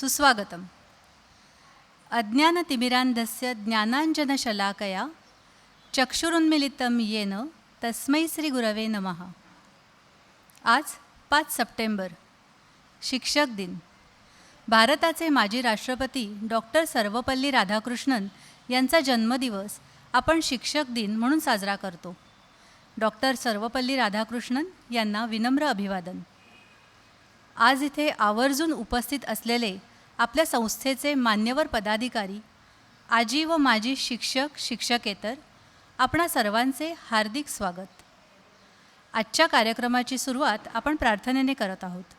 सुस्वागतम. अज्ञानतिमिरान्धस्य ज्ञानाञ्जनशलाकया चक्षुरुन्मिलितं येन तस्मै श्रीगुरवे नमः. आज 5 सप्टेंबर, शिक्षक दिन. भारताचे माजी राष्ट्रपती डॉक्टर सर्वपल्ली राधाकृष्णन यांचा जन्मदिवस आपण शिक्षक दिन म्हणून साजरा करतो. डॉक्टर सर्वपल्ली राधाकृष्णन यांना विनम्र अभिवादन. आज इथे आवर्जून उपस्थित असलेले आपल्या संस्थेचे मान्यवर पदाधिकारी, आजी व माजी शिक्षक शिक्षकेतर, आपणा सर्वांचे हार्दिक स्वागत. आजच्या कार्यक्रमाची सुरुवात आपण प्रार्थनेने करत आहोत.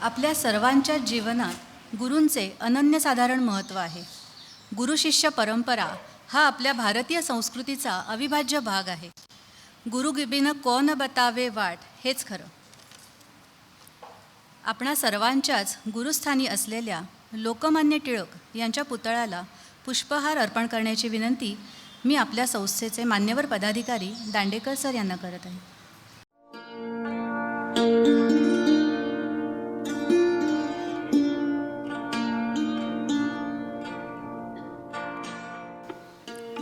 आपल्या सर्वांच्या जीवनात गुरूंचे अनन्यसाधारण महत्त्व आहे. गुरुशिष्य परंपरा हा आपल्या भारतीय संस्कृतीचा अविभाज्य भाग आहे. गुरु बिन कौन बतावे वाट हेच खरं. आपणा सर्वांच्याच गुरुस्थानी असलेल्या लोकमान्य टिळक यांच्या पुतळ्याला पुष्पहार अर्पण करण्याची विनंती मी आपल्या संस्थेचे मान्यवर पदाधिकारी दांडेकर सर यांना करत आहे.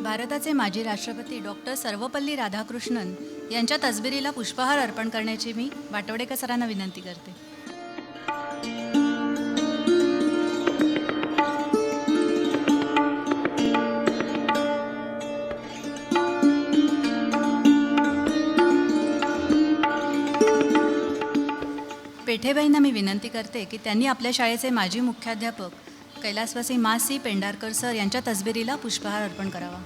भारताचे माजी राष्ट्रपती डॉक्टर सर्वपल्ली राधाकृष्णन यांच्या तसबिरीला पुष्पहार अर्पण करण्याची मी वाटवडेकर सरांना विनंती करते. पेठेबाईंना मी विनंती करते की त्यांनी आपल्या शाळेचे माजी मुख्याध्यापक कैलासवासी मा सी पेंढारकर सर यांच्या तसबिरीला पुष्पहार अर्पण करावा.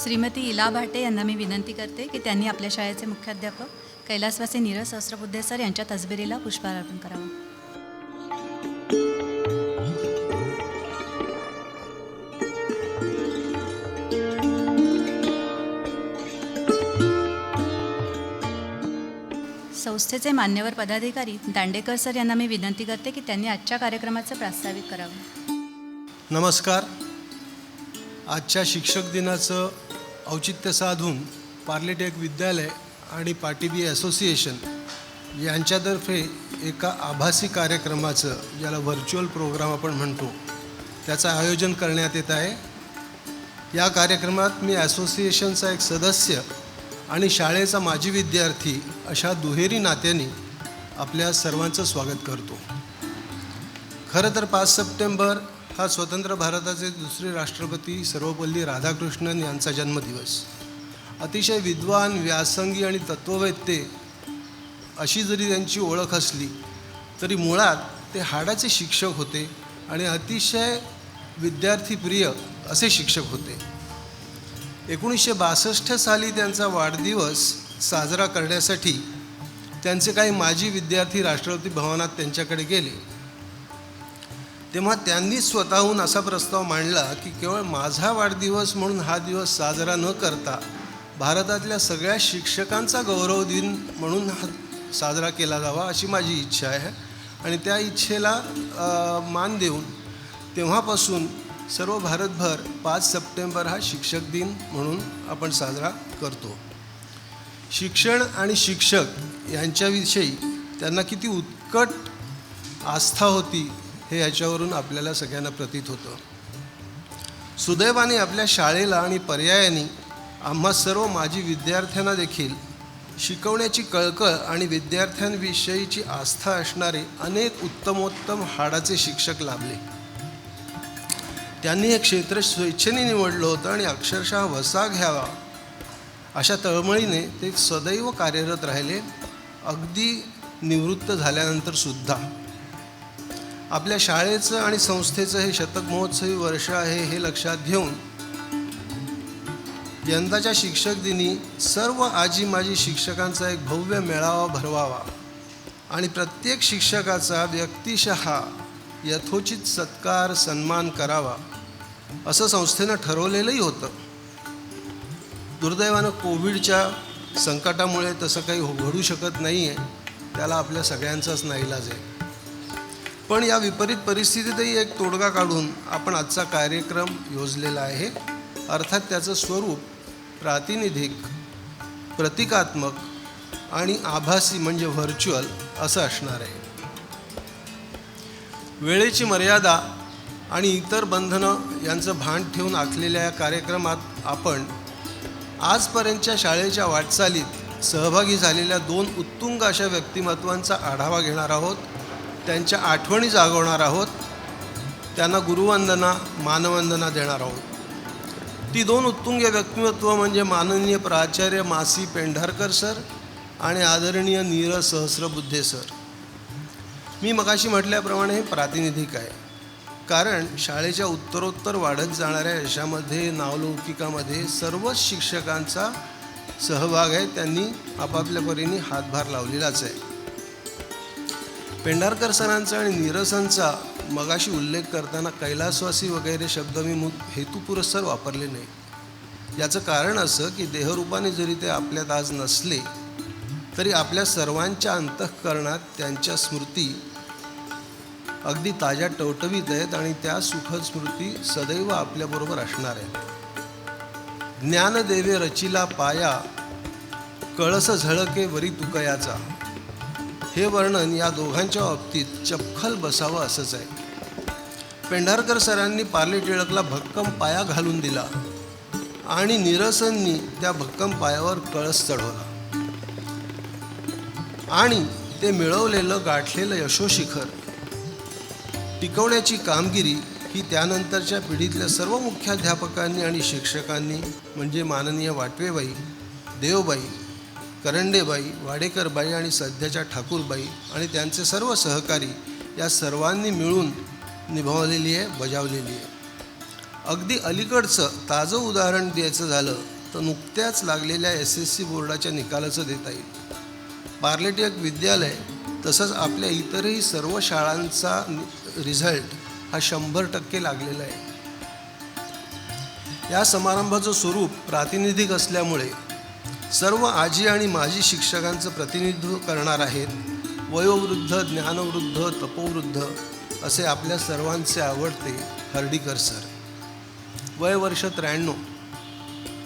श्रीमती इला भाटे यांना मी विनंती करते की त्यांनी आपल्या शाळेचे मुख्याध्यापक कैलासवासी नीरज सहस्त्रबुद्धे सर यांच्या तसबिरीला पुष्पहार अर्पण करावा. संस्थेचे मान्यवर पदाधिकारी दांडेकर सर यांना मी विनंती करते की त्यांनी आजच्या कार्यक्रमाचे प्रास्ताविक करावे. नमस्कार. आजच्या शिक्षक दिनाचं औचित्य साधून पार्लेटेक विद्यालय आणि पाटीबी असोसिएशन यांच्यातर्फे एका आभासी कार्यक्रमाचं, ज्याला व्हर्च्युअल प्रोग्राम आपण म्हणतो, त्याचं आयोजन करण्यात येत आहे. या कार्यक्रमात मी असोसिएशनचा एक सदस्य आणि शाळेचा माजी विद्यार्थी अशा दुहेरी नात्यांनी आपल्या सर्वांचं स्वागत करतो. खरं तर 5 सप्टेंबर हा स्वतंत्र भारताचे दुसरे राष्ट्रपती सर्वपल्ली राधाकृष्णन यांचा जन्मदिवस. अतिशय विद्वान, व्यासंगी आणि तत्त्ववेत्ते अशी जरी त्यांची ओळख असली तरी मुळात ते हाडाचे शिक्षक होते आणि अतिशय विद्यार्थीप्रिय असे शिक्षक होते. 1962 साली त्यांचा वाढदिवस साजरा करण्यासाठी त्यांचे काही माजी विद्यार्थी राष्ट्रपती भवनात त्यांच्याकडे गेले. तेव्हा त्यांनी स्वतःहून असा प्रस्ताव मांडला की केवळ माझा वाढदिवस म्हणून हा दिवस साजरा न करता भारतातल्या सगळ्या शिक्षकांचा गौरव दिन म्हणून हा साजरा केला जावा अशी माझी इच्छा आहे. आणि त्या इच्छेला मान देऊन तेव्हापासून सर्व भारतभर 5 सप्टेंबर हा शिक्षक दिन म्हणून आपण साजरा करतो. शिक्षण आणि शिक्षक यांच्याविषयी त्यांना किती उत्कट आस्था होती हे याच्यावरून आपल्याला सगळ्यांना प्रतीत होतं. सुदैवाने आपल्या शाळेला आणि पर्यायाने आम्हा सर्व माजी विद्यार्थ्यांना देखील शिकवण्याची कळकळ आणि विद्यार्थ्यांविषयीची आस्था असणारे अनेक उत्तमोत्तम हाडाचे शिक्षक लाभले. त्यांनी हे क्षेत्र स्वेच्छेने निवडलं होतं आणि अक्षरशः वसा घ्यावा अशा तळमळीने ते सदैव कार्यरत राहिले, अगदी निवृत्त झाल्यानंतरसुद्धा. आपल्या शाळेचं आणि संस्थेचं हे शतक महोत्सवी वर्ष आहे हे लक्षात घेऊन यंदाच्या शिक्षक दिनी सर्व आजी माजी शिक्षकांचा एक भव्य मेळावा भरवावा आणि प्रत्येक शिक्षकाचा व्यक्तिशः यथोचित सत्कार सन्मान करावा असं संस्थेनं ठरवलेलंही होतं. दुर्दैवानं कोविडच्या संकटामुळे तसं काही घडू शकत नाही आहे, त्याला आपल्या सगळ्यांचाच नाईलाज आहे. पण या विपरीत परिस्थितीतही एक तोडगा काढून आपण आजचा कार्यक्रम योजलेला आहे. अर्थात त्याचं स्वरूप प्रातिनिधिक, प्रतिकात्मक आणि आभासी म्हणजे व्हर्च्युअल असं असणार आहे. वेळेची मर्यादा आणि इतर बंधनं यांचं भान ठेवून आखलेल्या या कार्यक्रमात आपण आजपर्यंतच्या शाळेच्या वाटचालीत सहभागी झालेल्या 2 उत्तुंग अशा व्यक्तिमत्वांचा आढावा घेणार आहोत, त्यांच्या आठवणी जागवणार आहोत, त्यांना गुरुवंदना मानवंदना देणार आहोत. ती 2 उत्तुंग व्यक्तिमत्व म्हणजे माननीय प्राचार्य मासी पेंढारकर सर आणि आदरणीय नीरज सहस्रबुद्धे सर. मी मगाशी म्हटल्याप्रमाणे हे प्रातिनिधिक आहे, कारण शाळेच्या उत्तरोत्तर वाढत जाणाऱ्या यशामध्ये, नावलौकिकामध्ये सर्वच शिक्षकांचा सहभाग आहे. त्यांनी आपापल्या परीने हातभार लावलेलाच आहे. पेंढारकर सरांचा आणि नीरसांचा मगाशी उल्लेख करताना कैलासवासी वगैरे शब्द मी हेतुपुरस्सर वापरले नाही. याचं कारण असं की देहरूपाने जरी ते आपल्यात आज नसले तरी आपल्या सर्वांच्या अंतःकरणात त्यांच्या स्मृती अगदी ताज्या टवटवीत आहेत आणि त्या सुखद स्मृती सदैव आपल्याबरोबर असणार आहेत. ज्ञानदेवे रचिला पाया, कळस झळके वरी तुकयाचा, हे वर्णन या दोघांच्या बाबतीत चपखल बसावं असंच आहे. पेंढारकर सरांनी पार्ले टिळकला भक्कम पाया घालून दिला आणि नीरसांनी त्या भक्कम पायावर कळस चढवला आणि ते मिळवलेलं गाठलेलं यशोशिखर टिकवण्याची कामगिरी ही त्यानंतरच्या पिढीतल्या सर्व मुख्याध्यापकांनी आणि शिक्षकांनी म्हणजे माननीय वाटवेबाई, देवबाई, करंडेबाई, वाडेकरबाई आणि सध्याच्या ठाकूरबाई आणि त्यांचे सर्व सहकारी या सर्वांनी मिळून निभावलेली आहे, बजावलेली आहे. अगदी अलीकडचं ताजं उदाहरण द्यायचं झालं तर नुकत्याच लागलेल्या SSC बोर्डाच्या निकालाचं देता येईल. पार्ले टिळक विद्यालय तसंच आपल्या इतरही सर्व शाळांचा रिझल्ट हा 100% लागलेला आहे. या समारंभाचं स्वरूप प्रातिनिधिक असल्यामुळे सर्व आजी आणि माजी शिक्षकांचं प्रतिनिधित्व करणार आहेत वयोवृद्ध, ज्ञानवृद्ध, तपोवृद्ध असे आपल्या सर्वांचे आवडते हर्डीकर सर. वय वर्ष 93,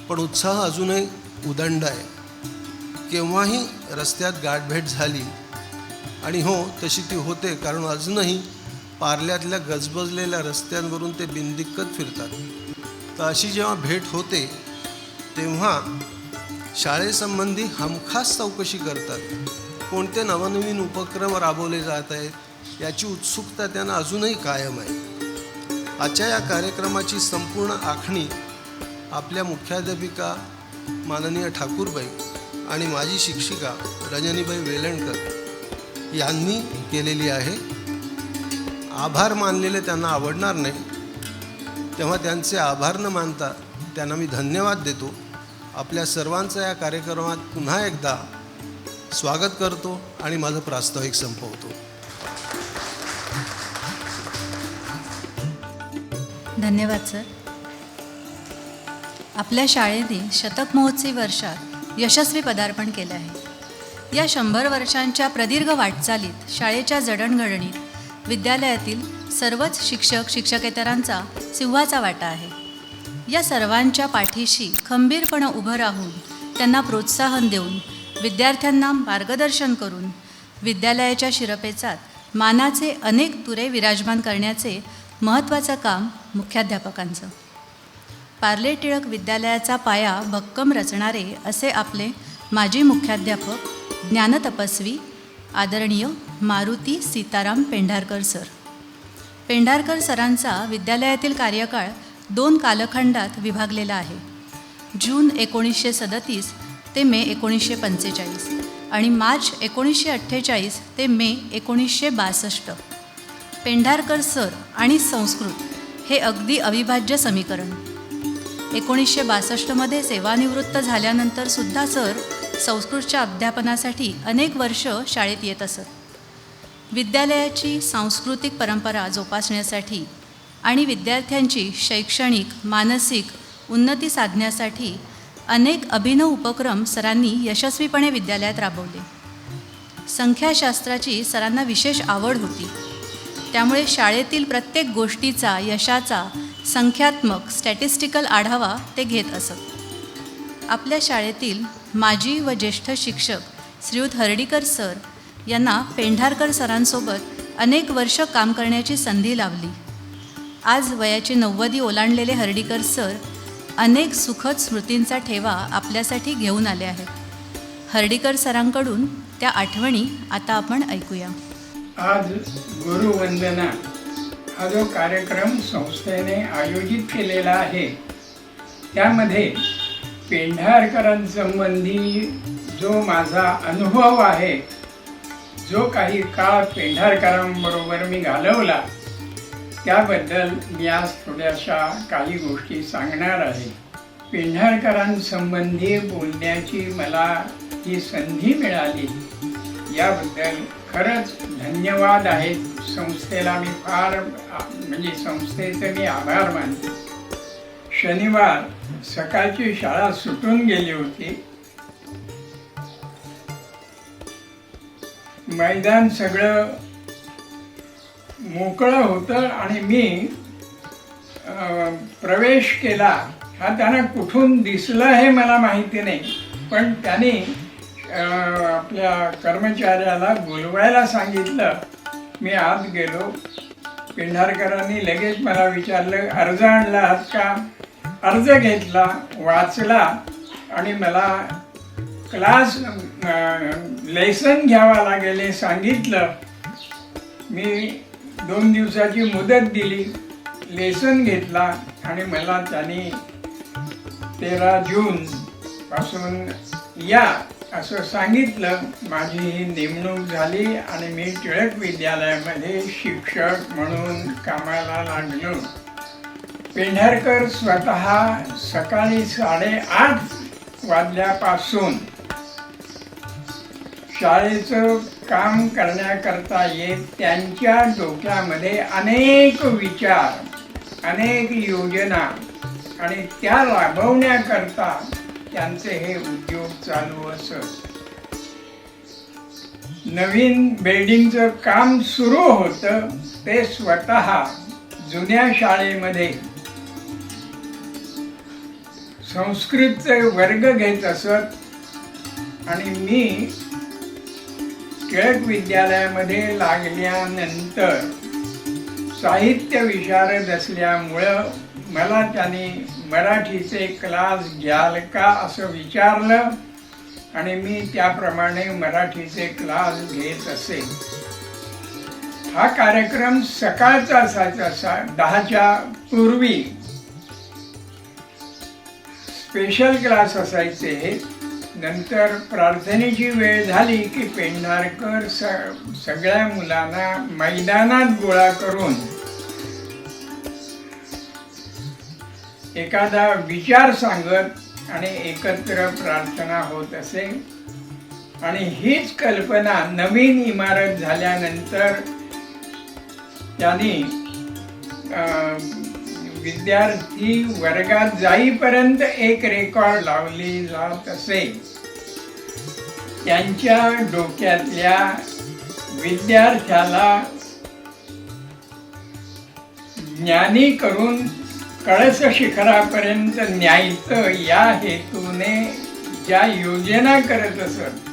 पण उत्साह अजूनही उदंड आहे. केव्हाही रस्त्यात गाठभेट झाली आणि हो तशी ती होते, कारण अजूनही पार्ल्यातल्या गजबजलेल्या रस्त्यांवरून ते बिनदिक्कत फिरतात. तर अशी जेव्हा भेट होते तेव्हा शाळेसंबंधी हमखास चौकशी करतात कोणते नवनवीन उपक्रम राबवले जात आहेत याची उत्सुकता त्यांना अजूनही कायम आहे. आजच्या या कार्यक्रमाची संपूर्ण आखणी आपल्या मुख्याध्यापिका माननीय ठाकूरबाई आणि माझी शिक्षिका रजनीबाई वेलणकर यांनी केलेली आहे. आभार मानलेले त्यांना आवडणार नाही, तेव्हा त्यांचे आभार न मानता त्यांना मी धन्यवाद देतो. आपल्या सर्वांचं या कार्यक्रमात पुन्हा एकदा स्वागत करतो आणि माझं प्रास्ताविक संपवतो. धन्यवाद सर. आपल्या शाळेने शतक महोत्सवी वर्षात यशस्वी पदार्पण केले आहे. या 100 वर्षांच्या प्रदीर्घ वाटचालीत शाळेच्या जडणघडणीत विद्यालयातील सर्वच शिक्षक शिक्षकेतरांचा सिंहाचा वाटा आहे. या सर्वांच्या पाठीशी खंबीरपणे उभं राहून त्यांना प्रोत्साहन देऊन विद्यार्थ्यांना मार्गदर्शन करून विद्यालयाच्या शिरपेचात मानाचे अनेक तुरे विराजमान करण्याचे महत्त्वाचं काम मुख्याध्यापकांचं. पार्ले टिळक विद्यालयाचा पाया भक्कम रचणारे असे आपले माजी मुख्याध्यापक ज्ञानतपस्वी आदरणीय मारुती सीताराम पेंढारकर सर. पेंढारकर सरांचा विद्यालयातील कार्यकाळ 2 कालखंडात विभागलेला आहे. जून 1937 ते मे 1945 आणि मार्च 1948 ते मे 1962. पेंढारकर सर आणि संस्कृत हे अगदी अविभाज्य समीकरण. 1962 सेवानिवृत्त झाल्यानंतर सुद्धा सर संस्कृतच्या अध्यापनासाठी अनेक वर्ष शाळेत येत असत. विद्यालयाची सांस्कृतिक परंपरा जोपासण्यासाठी आणि विद्यार्थ्यांची शैक्षणिक मानसिक उन्नती साधण्यासाठी अनेक अभिनव उपक्रम सरांनी यशस्वीपणे विद्यालयात राबवले. संख्याशास्त्राची सरांना विशेष आवड होती, त्यामुळे शाळेतील प्रत्येक गोष्टीचा यशाचा संख्यात्मक स्टॅटिस्टिकल आढावा ते घेत असत. आपल्या शाळेतील माजी व ज्येष्ठ शिक्षक श्रीयुत हर्डीकर सर यांना पेंढारकर सरांसोबत अनेक वर्ष काम करण्याची संधी लाभली. आज वयाची 90 ओलांडलेले हर्डीकर सर अनेक सुखद स्मृतींचा ठेवा आपल्यासाठी घेऊन आले आहेत. हर्डीकर सरांकडून त्या आठवणी आता आपण ऐकूया. आज गुरुवंदना हा जो कार्यक्रम संस्थेने आयोजित केलेला आहे त्यामध्ये पेंढारकरांसंबंधी जो माझा अनुभव आहे, जो काही काळ पेंढारकरांबरोबर मी घालवला, त्याबद्दल मी आज थोड्याशा काही गोष्टी सांगणार आहे. पेंढारकरांसंबंधी बोलण्याची मला ही संधी मिळाली याबद्दल खरंच धन्यवाद आहेत. संस्थेला मी फार म्हणजे संस्थेचे मी आभार मानतो. शनिवार सकाळची शाळा सुटून गेली होती. मैदान सगळं मोकळं होतं आणि मी प्रवेश केला. हा त्यांना कुठून दिसला हे मला माहिती नाही, पण त्याने आपल्या कर्मचाऱ्याला बोलवायला सांगितलं. मी आत गेलो. पेंढारकरांनी लगेच मला विचारलं, अर्ज आणला आहात का? अर्ज घेतला, वाचला आणि मला क्लास लेसन घ्यावा लागेल हे सांगितलं. मी 2 दिवसाची मुदत दिली, लेसन घेतला आणि मला त्यांनी 13 जून पासून या असं सांगितलं. माझी ही नेमणूक झाली आणि मी टिळक विद्यालयामध्ये शिक्षक म्हणून कामाला लागलो. पेंढारकर स्वतः सकाळी 8:30 वाजल्यापासून शाळेचं काम करण्याकरता येत त्यांच्या डोक्यामध्ये अनेक विचार, अनेक योजना आणि त्या राबवण्याकरता त्यांचे हे उद्योग चालू असत. नवीन बिल्डिंगचं काम सुरू होतं. ते स्वतः जुन्या शाळेमध्ये संस्कृतचे वर्ग घेत असत आणि मी टिळक विद्यालयामध्ये लागल्यानंतर साहित्य विशारद असल्यामुळं मला त्यांनी मराठीचे क्लास घ्याल का असं विचारलं आणि मी त्याप्रमाणे मराठीचे क्लास घेत असे. हा कार्यक्रम सकाळचा असायचा 10च्या पूर्वी. स्पेशल क्लास असायचे. नंतर प्रार्थनेची वेळ झाली की पेंढारकर सगळ्या मुलांना मैदानात गोळा करून एखादा विचार सांगत आणि एकत्र प्रार्थना होत असे. आणि हीच कल्पना नवीन इमारत झाल्यानंतर त्यांनी विद्यार्थी वर्गात जाईपर्यंत एक रेकॉर्ड लावली जात असे. त्यांच्या डोक्यातल्या विद्यार्थ्याला ज्ञानी करून कळस शिखरापर्यंत न्यायचं या हेतूने ज्या योजना करत असत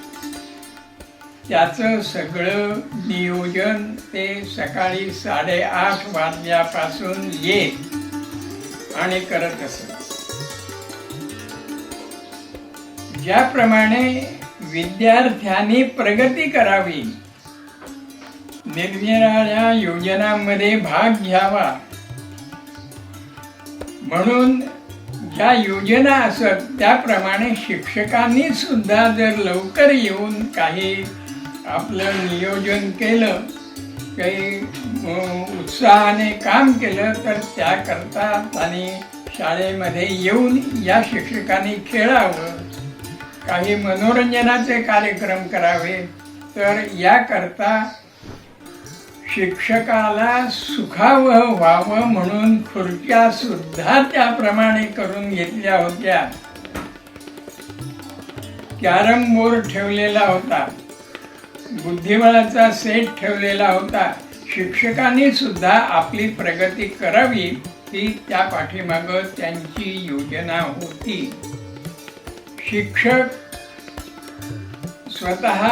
त्याचं सगळं नियोजन ते सकाळी 8:30 वाजल्यापासून येत आणि करत असत. ज्याप्रमाणे विद्यार्थ्यांनी प्रगती करावी, निरनिराळ्या योजनांमध्ये भाग घ्यावा म्हणून ज्या योजना असत त्याप्रमाणे शिक्षकांनी सुद्धा जर लवकर येऊन काही आपलं नियोजन केलं, काही उत्साहाने काम केलं तर त्याकरता त्यांनी शाळेमध्ये येऊन या शिक्षकांनी खेळावं, काही मनोरंजनाचे कार्यक्रम करावे. तर याकरता शिक्षकाला सुखावह व्हावं म्हणून खुर्च्या सुद्धा त्याप्रमाणे करून घेतल्या होत्या. कॅरम बोर्ड ठेवलेला होता, बुद्धिबळाचा सेट ठेवलेला होता. शिक्षकांनी सुद्धा आपली प्रगती करावी ही त्या पाठीमागं त्यांची योजना होती. शिक्षक स्वतः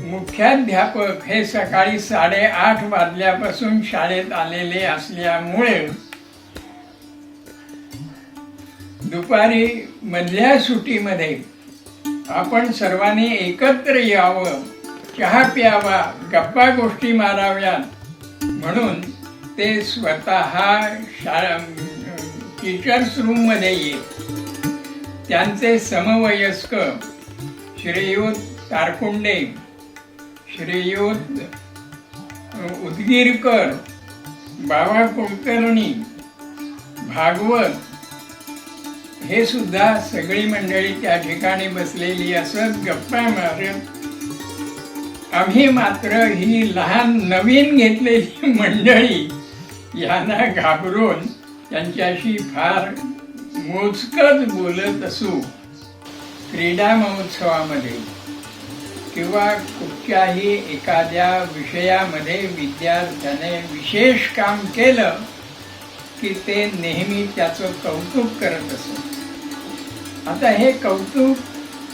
मुख्याध्यापक हे सकाळी 8:30 वाजल्यापासून शाळेत आलेले असल्यामुळे दुपारी मधल्या सुट्टीमध्ये आपण सर्वांनी एकत्र यावं, चहा प्यावा, गप्पा गोष्टी माराव्यात म्हणून ते स्वतः टीचर्स रूममध्ये येत. त्यांचे समवयस्क श्रीयुत तारकुंडे, श्रीयुत उदगीरकर, बाबा कुलकर्णी, भागवत हे सुद्धा सगळी मंडळी त्या ठिकाणी बसलेली असत, गप्पा मारत. आम्ही मात्र ही लहान नवीन घेतलेली मंडळी यांना घाबरून त्यांच्याशी फार मोजकच बोलत असू. क्रीडा महोत्सवामध्ये किंवा कुठच्याही एखाद्या विषयामध्ये विद्यार्थ्याने विशेष काम केलं की ते नेहमी त्याचं कौतुक करत असत. आता हे कौतुक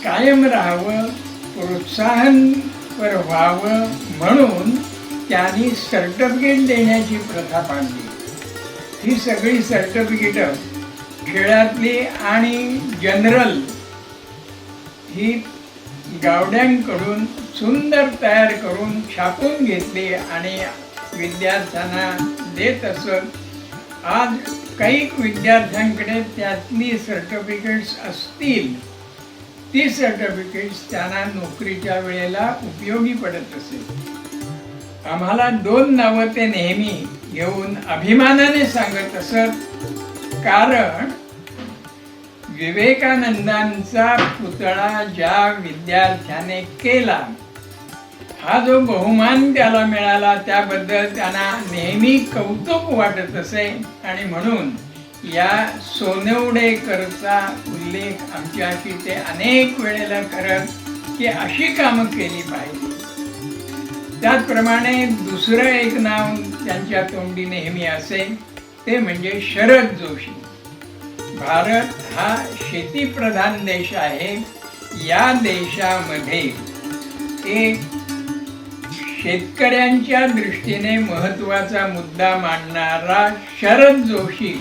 कायम राहावं, प्रोत्साहनपर व्हावं म्हणून त्यांनी सर्टिफिकेट देण्याची प्रथा पाडली. ही सगळी सर्टिफिकेट खेळातली आणि जनरल ही गावड्यांकडून सुंदर तयार करून छापून घेतली आणि विद्यार्थ्यांना देत असत. आज काही विद्यार्थ्यांकडे त्यातली सर्टिफिकेट्स असतील, ती सर्टिफिकेट्स त्यांना नोकरीच्या वेळेला उपयोगी पडत असेल. आम्हाला 2 नावं ते नेहमी घेऊन अभिमानाने सांगत असत. कारण विवेकानंदांचा पुतळा ज्या विद्यार्थ्याने केला, हा जो बहुमान त्याला मिळाला त्याबद्दल त्यांना नेहमी कौतुक वाटत असे. आणि म्हणून या सोनवडेकरचा उल्लेख आमच्याशी ते अनेक वेळेला करत की अशी कामं केली पाहिजे. त्याचप्रमाणे दुसरं एक नाव त्यांच्या तोंडी नेहमी असे, ते म्हणजे शरद जोशी. भारत हा शेतीप्रधान देश आहे. या देशामध्ये एक शेतकऱ्यांच्या दृष्टीने महत्त्वाचा मुद्दा मांडणारा शरद जोशी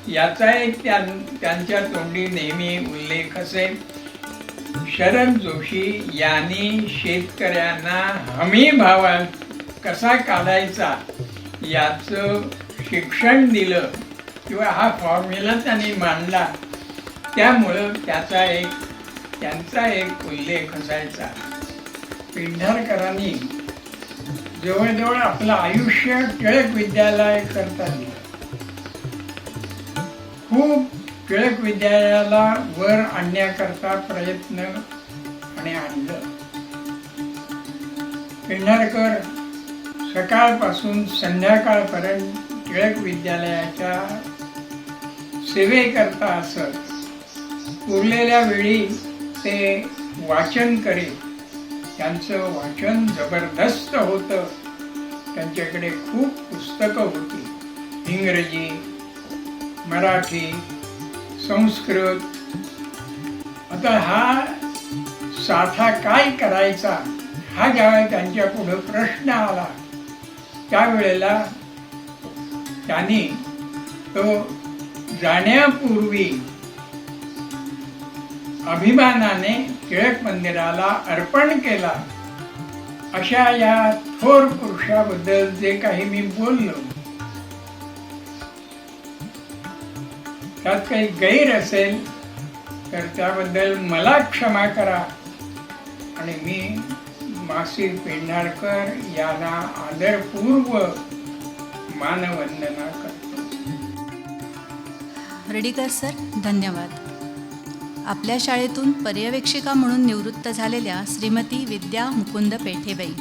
याचा एक त्यांच्या तोंडी नेहमी उल्लेख असे. शरद जोशी यांनी शेतकऱ्यांना हमी भावात कसा काढायचा याचं शिक्षण दिलं किंवा हा फॉर्म्युला त्यांनी मांडला. त्यामुळं त्यांचा एक उल्लेख असायचा. पेंढारकरांनी जवळजवळ आपलं आयुष्य टिळक विद्यालय करता दिलं. खूप टिळक विद्यालयाला वर आणण्याकरता प्रयत्न आणि आणलं. पेंढारकर सकाळपासून संध्याकाळपर्यंत टिळक विद्यालयाच्या सेवेकरता असत. उरलेल्या वेळी ते वाचन करीत. त्यांचं वाचन जबरदस्त होतं. त्यांच्याकडे खूप पुस्तकं होती. इंग्रजी, मराठी, संस्कृत. आता हा साठा काय करायचा हा ज्यावेळेला त्यांच्या पुढं प्रश्न आला त्यावेळेला त्यांनी तो जाण्यापूर्वी अभिमानाने टिळक मंदिराला अर्पण केला. अशा या थोर पुरुषाबद्दल जे काही मी बोललो त्यात काही गैर असेल तर त्याबद्दल मला क्षमा करा. आणि मी मासी पेंढारकर यांना आदरपूर्वक मानवंदना करतो. हर्डीकर सर, धन्यवाद. आपल्या शाळेतून पर्यवेक्षिका म्हणून निवृत्त झालेल्या श्रीमती विद्या मुकुंद पेठेबाई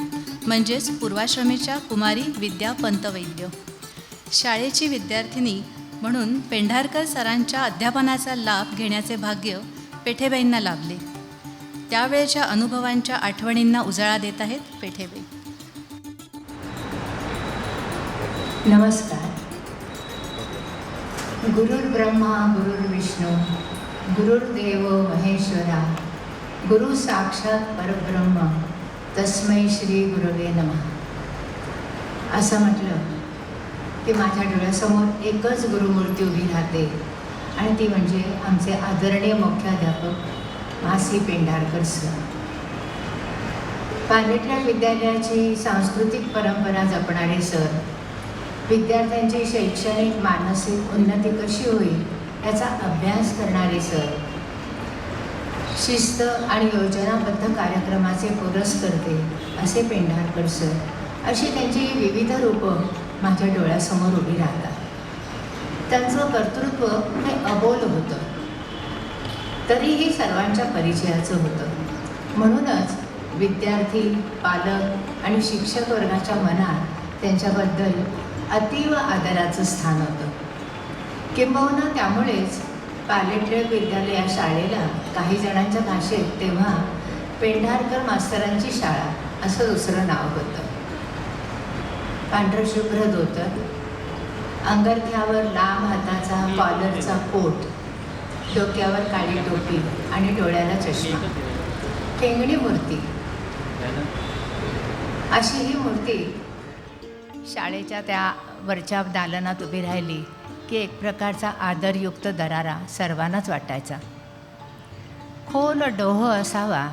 म्हणजेच पूर्वाश्रमीच्या कुमारी विद्या पंतवैद्य, शाळेची विद्यार्थिनी म्हणून पेंढारकर सरांच्या अध्यापनाचा लाभ घेण्याचे भाग्य पेठेबाईंना लाभले. त्यावेळच्या अनुभवांच्या आठवणींना उजाळा देत आहेत पेठेबाई. नमस्कार. गुरुर्ब्रह्मा गुरुर्विष्णू गुरुर्देव महेश्वरा गुरु साक्षात परब्रह्म तस्मै श्री गुरुवे नमः असं म्हटलं की माझ्या डोळ्यासमोर एकच गुरुमूर्ती उभी राहते आणि ती म्हणजे आमचे आदरणीय मुख्याध्यापक मासी पेंढारकर सर. पालेट्रॅक विद्यालयाची सांस्कृतिक परंपरा जपणारे सर, विद्यार्थ्यांची शैक्षणिक मानसिक उन्नती कशी होईल याचा अभ्यास करणारे सर, शिस्त आणि योजनाबद्ध कार्यक्रमाचे पुरस्कर्ते असे पेंढारकर सर, अशी त्यांची विविध रूपं माझ्या डोळ्यासमोर उभी राहतात. त्यांचं कर्तृत्व हे अबोल होतं, तरीही सर्वांच्या परिचयाचं होतं. म्हणूनच विद्यार्थी, पालक आणि शिक्षक वर्गाच्या मनात त्यांच्याबद्दल अतीव आदराचं स्थान होतं. किंबहुना त्यामुळेच पालेट्रॅक विद्यालय या शाळेला काही जणांच्या भाषेत तेव्हा पेंढारकर मास्तरांची शाळा असं दुसरं नाव होतं. पांढरशुभ्र धोतर, अंगरख्यावर लांब हाताचा कॉलरचा कोट, डोक्यावर काळी टोपी आणि डोळ्याला चष्मा, ठेंगणी मूर्ती. अशी ही मूर्ती शाळेच्या त्या वरच्या दालनात उभी राहिली की एक प्रकारचा आदरयुक्त दरारा सर्वांनाच वाटायचा. खोल डोह असावा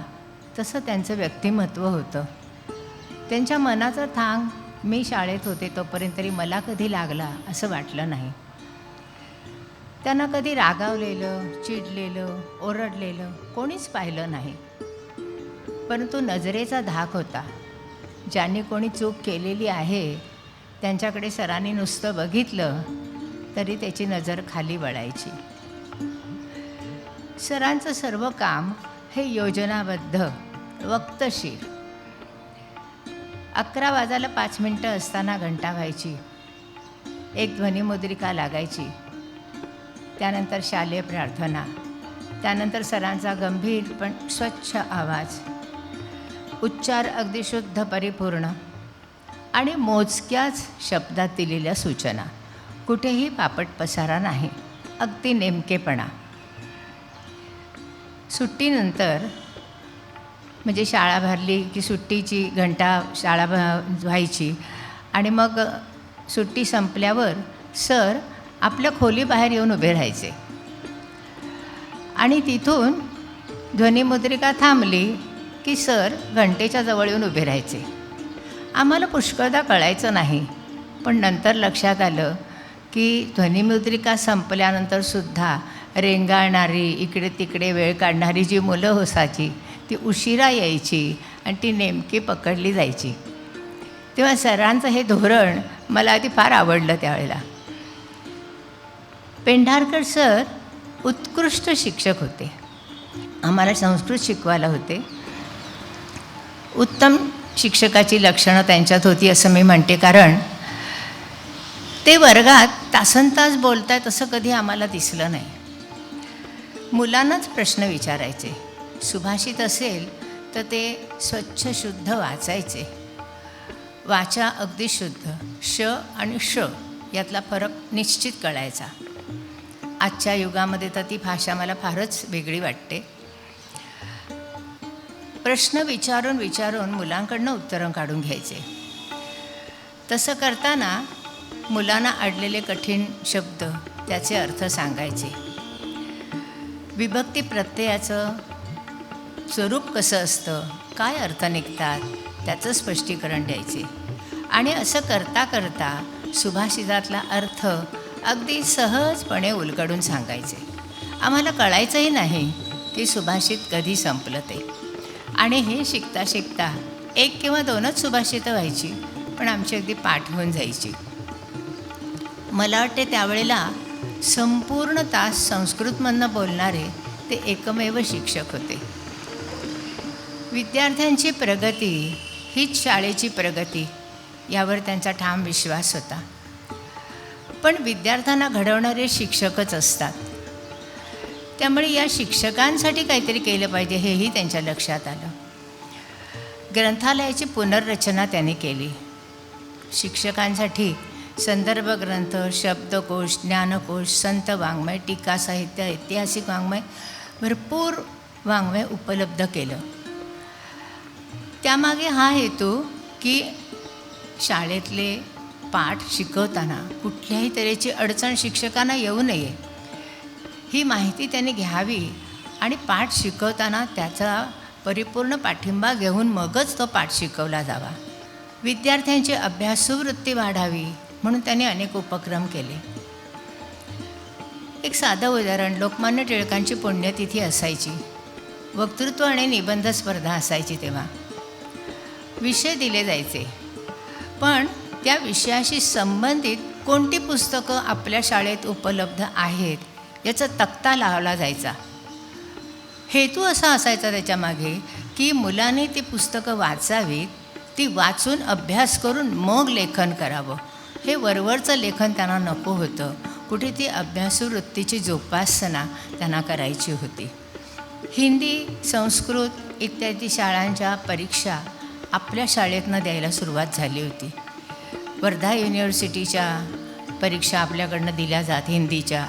तसं त्यांचं व्यक्तिमत्व होतं. त्यांच्या मनाचा थांग मी शाळेत होते तोपर्यंत तरी मला कधी लागला असं वाटलं नाही. त्यांना कधी रागावलेलं, चिडलेलं, ओरडलेलं कोणीच पाहिलं नाही. परंतु नजरेचा धाक होता. ज्यांनी कोणी चूक केलेली आहे त्यांच्याकडे सरांनी नुसतं बघितलं तरी त्याची नजर खाली वळायची. सरांचं सर्व काम हे योजनाबद्ध, वक्तशीर. 11 वाजायला 5 मिनटं असताना घंटा व्हायची, एक ध्वनिमुद्रिका लागायची, त्यानंतर शालेय प्रार्थना, त्यानंतर सरांचा गंभीर पण स्वच्छ आवाज, उच्चार अगदी शुद्ध परिपूर्ण आणि मोजक्याच शब्दात दिलेल्या सूचना. कुठेही पापट पसारा नाही, अगदी नेमकेपणा. सुट्टीनंतर म्हणजे शाळा भरली की सुट्टीची घंटा शाळा व्हायची आणि मग सुट्टी संपल्यावर सर आपल्या खोलीबाहेर येऊन उभे राहायचे आणि तिथून ध्वनिमुद्रिका थांबली की सर घंटेच्या जवळ येऊन उभे राहायचे. आम्हाला पुष्कळदा कळायचं नाही, पण नंतर लक्षात आलं की ध्वनिमुद्रिका संपल्यानंतरसुद्धा रेंगाळणारी, इकडे तिकडे वेळ काढणारी जी मुलं होसाची ती उशिरा यायची आणि ती नेमकी पकडली जायची. तेव्हा सरांचं हे धोरण मला आधी फार आवडलं त्यावेळेला. पेंढारकर सर उत्कृष्ट शिक्षक होते. आम्हाला संस्कृत शिकवायला होते. उत्तम शिक्षकाची लक्षणं त्यांच्यात होती असं मी म्हणते, कारण ते वर्गात तासनतास बोलतायत असं कधी आम्हाला दिसलं नाही. मुलांनाच प्रश्न विचारायचे. सुभाषित असेल तर ते स्वच्छ शुद्ध वाचायचे. वाचा अगदी शुद्ध. श आणि श यातला फरक निश्चित कळायचा. आजच्या युगामध्ये तर ती भाषा मला फारच वेगळी वाटते. प्रश्न विचारून विचारून मुलांकडनं उत्तरं काढून घ्यायचे. तसं करताना मुलांना अडलेले कठीण शब्द त्याचे अर्थ सांगायचे. विभक्ती प्रत्ययाचं स्वरूप कसं असतं, काय अर्थ निघतात त्याचं स्पष्टीकरण द्यायचे. आणि असं करता करता सुभाषितातला अर्थ अगदी सहजपणे उलगडून सांगायचे. आम्हाला कळायचंही नाही की सुभाषित कधी संपलं ते. आणि हे शिकता शिकता 1 किंवा 2च सुभाषितं व्हायची, पण आमची अगदी पाठ होऊन जायची. मला वाटते त्यावेळेला संपूर्ण तास संस्कृतमधनं बोलणारे ते एकमेव शिक्षक होते. विद्यार्थ्यांची प्रगती हीच शाळेची प्रगती यावर त्यांचा ठाम विश्वास होता. पण विद्यार्थ्यांना घडवणारे शिक्षकच असतात. त्यामुळे या शिक्षकांसाठी काहीतरी केलं पाहिजे हेही त्यांच्या लक्षात आलं. ग्रंथालयाची पुनर्रचना त्यांनी केली. शिक्षकांसाठी संदर्भ ग्रंथ, शब्दकोश, ज्ञानकोश, संत वाङ्मय, टीका साहित्य, ऐतिहासिक वाङ्मय, भरपूर वाङ्मय उपलब्ध केलं. त्यामागे हा हेतू की शाळेतले पाठ शिकवताना कुठल्याही तऱ्हेची अडचण शिक्षकांना येऊ नये, ही माहिती त्यांनी घ्यावी आणि पाठ शिकवताना त्याचा परिपूर्ण पाठिंबा घेऊन मगच तो पाठ शिकवला जावा. विद्यार्थ्यांची अभ्यासू वृत्ती वाढावी म्हणून त्यांनी अनेक उपक्रम केले. एक साधं उदाहरण, लोकमान्य टिळकांची पुण्यतिथी असायची. वक्तृत्व आणि निबंध स्पर्धा असायची. तेव्हा विषय दिले जायचे, पण त्या विषयाशी संबंधित कोणती पुस्तकं आपल्या शाळेत उपलब्ध आहेत याचा तक्ता लावला जायचा. हेतू असा असायचा त्याच्यामागे की मुलांनी ती पुस्तकं वाचावीत, ती वाचून अभ्यास करून मग लेखन करावं. हे वरवरचं लेखन त्यांना नको होतं. कुठे ती अभ्यासू वृत्तीची जोपासना त्यांना करायची होती. हिंदी, संस्कृत इत्यादी शाळांच्या परीक्षा आपल्या शाळेतनं द्यायला सुरुवात झाली होती. वर्धा युनिव्हर्सिटीच्या परीक्षा आपल्याकडनं दिल्या जात, हिंदीच्या.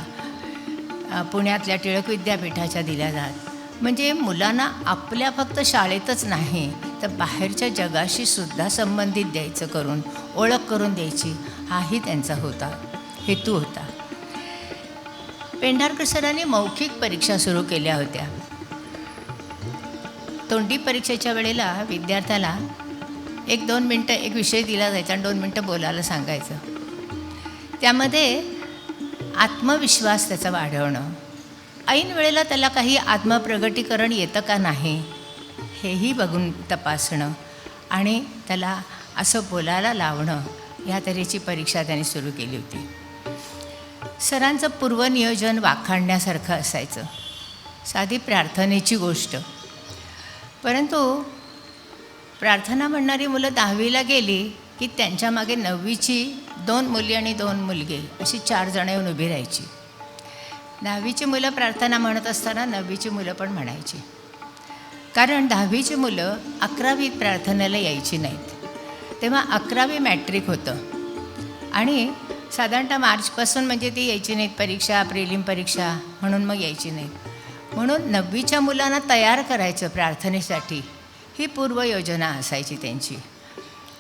पुण्यातल्या टिळक विद्यापीठाच्या दिल्या जात. म्हणजे मुलांना आपल्या फक्त शाळेतच नाही तर बाहेरच्या जगाशी सुद्धा संबंधित द्यायचं, करून ओळख करून द्यायची, हाही त्यांचा हेतू होता. पेंढारकर सरांनी मौखिक परीक्षा सुरू केल्या होत्या. तोंडी परीक्षेच्या वेळेला विद्यार्थ्याला 1-2 मिनटं एक विषय दिला जायचा आणि 2 मिनटं बोलायला सांगायचं. त्यामध्ये आत्मविश्वास त्याचा वाढवणं, ऐन वेळेला त्याला काही आत्मप्रगटीकरण येतं का नाही हेही बघून तपासणं आणि त्याला असं बोलायला लावणं, ह्या तऱ्हेची परीक्षा त्यांनी सुरू केली होती. सरांचं पूर्वनियोजन वाखाणण्यासारखं असायचं. साधी प्रार्थनेची गोष्ट, परंतु प्रार्थना म्हणणारी मुलं 10वीला गेली की त्यांच्या मागे 9वीची 2 मुली आणि 2 मुलगे अशी 4 जणं येऊन उभी राहायची. 10वीची मुलं प्रार्थना म्हणत असताना 9वीची मुलं पण म्हणायची. कारण 10वीची मुलं 11वीत प्रार्थनेला यायची नाहीत. तेव्हा 11वी मॅट्रिक होतं आणि साधारणतः मार्चपासून म्हणजे ती यायची नाहीत परीक्षा, प्रिलिम परीक्षा म्हणून मग यायची नाहीत. म्हणून 9वीच्या मुलांना तयार करायचं प्रार्थनेसाठी, ही पूर्वयोजना असायची त्यांची.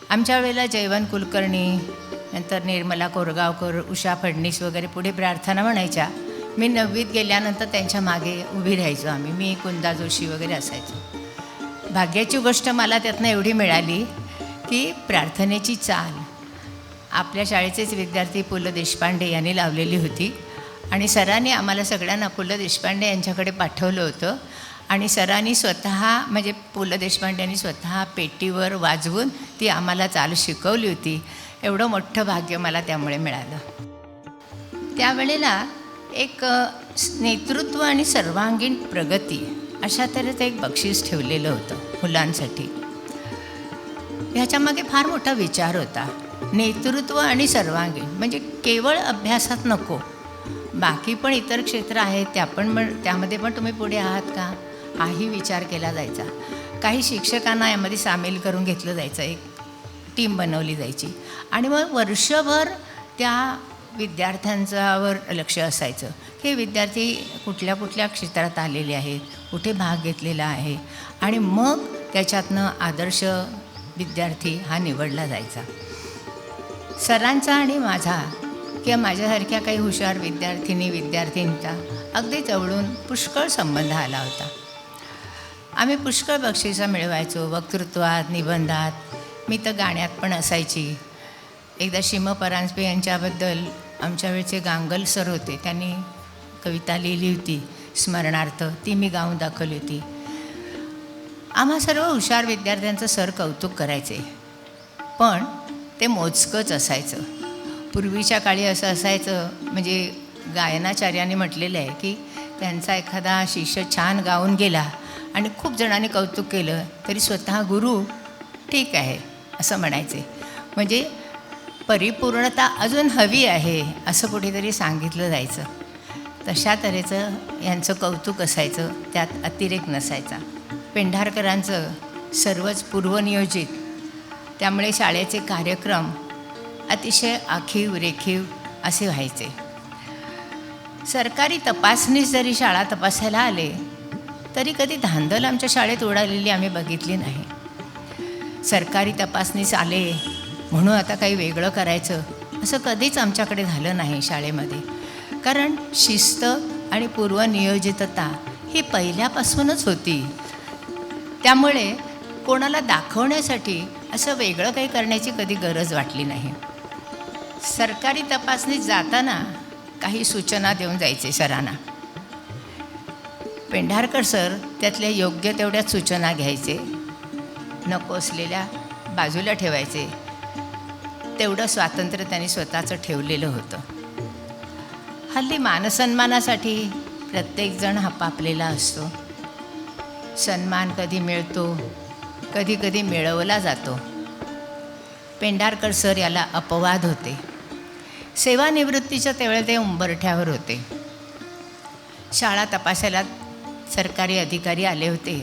आमच्या वेळेला जयवंत कुलकर्णी, नंतर निर्मला कोरगावकर, उषा फडणीस वगैरे पुढे प्रार्थना म्हणायच्या मी 9वीत गेल्यानंतर त्यांच्या मागे उभी राहायचो आम्ही, मी कुंदा जोशी वगैरे असायचो. भाग्याची गोष्ट मला त्यातनं एवढी मिळाली की प्रार्थनेची चाल आपल्या शाळेचेच विद्यार्थी पु ल देशपांडे यांनी लावलेली होती आणि सरांनी आम्हाला सगळ्यांना पु ल देशपांडे यांच्याकडे पाठवलं होतं आणि सरांनी स्वतः म्हणजे पु ल देशपांडे यांनी स्वतः पेटीवर वाजवून ती आम्हाला चाल शिकवली होती. एवढं मोठं भाग्य मला त्यामुळे मिळालं. त्यावेळेला एक नेतृत्व आणि सर्वांगीण प्रगती अशा तऱ्हेचं एक बक्षीस ठेवलेलं होतं मुलांसाठी. ह्याच्यामागे फार मोठा विचार होता. नेतृत्व आणि सर्वांगीण म्हणजे केवळ अभ्यासात नको, बाकी पण इतर क्षेत्र आहेत त्यामध्ये पण तुम्ही पुढे आहात का हाही विचार केला जायचा. काही शिक्षकांना यामध्ये सामील करून घेतलं जायचं, एक टीम बनवली जायची आणि मग वर्षभर त्या विद्यार्थ्यांच्यावर लक्ष असायचं की विद्यार्थी कुठल्या कुठल्या क्षेत्रात आलेले आहेत, कुठे भाग घेतलेला आहे आणि मग त्याच्यातनं आदर्श विद्यार्थी हा निवडला जायचा. सरांचा आणि माझा किंवा माझ्यासारख्या काही हुशार विद्यार्थींचा अगदी जवळून पुष्कळ संबंध आला होता. आम्ही पुष्कळ बक्षिसं मिळवायचो, वक्तृत्वात, निबंधात, मी तर गाण्यात पण असायची. एकदा शिम परांजपे यांच्याबद्दल आमच्या वेळचे गांगल सर होते, त्यांनी कविता लिहिली होती स्मरणार्थ, ती मी गाऊन दाखवली होती. आम्हा सर्व हुशार विद्यार्थ्यांचं सर कौतुक करायचे, पण ते मोजकंच असायचं. पूर्वीच्या काळी असं असायचं, म्हणजे गायनाचार्यांनी म्हटलेलं आहे की त्यांचा एखादा शिष्य छान गाऊन गेला आणि खूप जणांनी कौतुक केलं तरी स्वतः गुरु ठीक आहे असं म्हणायचे. म्हणजे परिपूर्णता अजून हवी आहे असं कुठेतरी सांगितलं जायचं. तशा तऱ्हेचं यांचं कौतुक असायचं, त्यात अतिरेक नसायचा. पेंढारकरांचं सर्वच पूर्वनियोजित, त्यामुळे शाळेचे कार्यक्रम अतिशय आखीव रेखीव असे व्हायचे. सरकारी तपासणीस जरी शाळा तपासायला आले तरी कधी धांदल आमच्या शाळेत उडालेली आम्ही बघितली नाही. सरकारी तपासणीस आले म्हणून आता काही वेगळं करायचं असं कधीच आमच्याकडे झालं नाही शाळेमध्ये. कारण शिस्त आणि पूर्वनियोजितता ही पहिल्यापासूनच होती. त्यामुळे कोणाला दाखवण्यासाठी असं वेगळं काही करण्याची कधी गरज वाटली नाही. सरकारी तपासणीत जाताना काही सूचना देऊन जायचे सरांना. पेंढारकर सर त्यातल्या योग्य तेवढ्याच सूचना घ्यायचे, नको असलेल्या बाजूला ठेवायचे. तेवढं स्वातंत्र्य त्यांनी स्वतःचं ठेवलेलं होतं. हल्ली मानसन्मानासाठी प्रत्येकजण हपापलेला असतो. सन्मान कधी मिळतो, कधी कधी मिळवला जातो. पेंढारकर सर याला अपवाद होते. सेवानिवृत्तीच्या त्यावेळेला ते उंबरठ्यावर होते. शाळा तपासायला सरकारी अधिकारी आले होते.